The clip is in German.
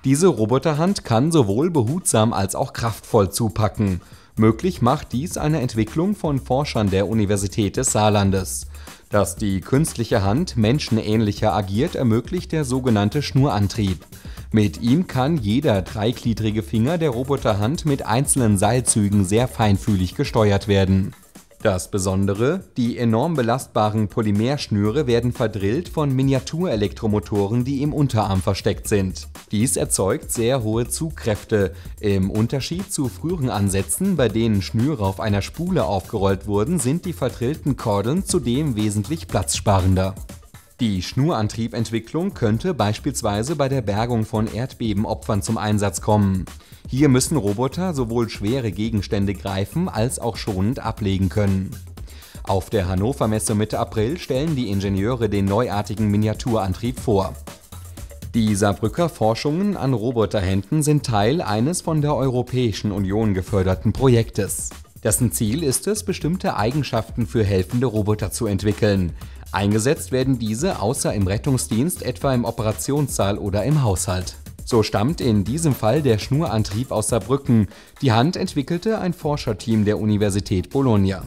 Diese Roboterhand kann sowohl behutsam als auch kraftvoll zupacken. Möglich macht dies eine Entwicklung von Forschern der Universität des Saarlandes. Dass die künstliche Hand menschenähnlicher agiert, ermöglicht der sogenannte Schnurantrieb. Mit ihm kann jeder dreigliedrige Finger der Roboterhand mit einzelnen Seilzügen sehr feinfühlig gesteuert werden. Das Besondere: Die enorm belastbaren Polymerschnüre werden verdrillt von Miniaturelektromotoren, die im Unterarm versteckt sind. Dies erzeugt sehr hohe Zugkräfte, im Unterschied zu früheren Ansätzen, bei denen Schnüre auf einer Spule aufgerollt wurden, sind die verdrillten Kordeln zudem wesentlich platzsparender. Die Schnurantriebentwicklung könnte beispielsweise bei der Bergung von Erdbebenopfern zum Einsatz kommen. Hier müssen Roboter sowohl schwere Gegenstände greifen als auch schonend ablegen können. Auf der Hannover Messe Mitte April stellen die Ingenieure den neuartigen Miniaturantrieb vor. Die Saarbrücker Forschungen an Roboterhänden sind Teil eines von der Europäischen Union geförderten Projektes. Dessen Ziel ist es, bestimmte Eigenschaften für helfende Roboter zu entwickeln. Eingesetzt werden diese außer im Rettungsdienst etwa im Operationssaal oder im Haushalt. So stammt in diesem Fall der Schnurantrieb aus Saarbrücken. Die Hand entwickelte ein Forscherteam der Universität Bologna.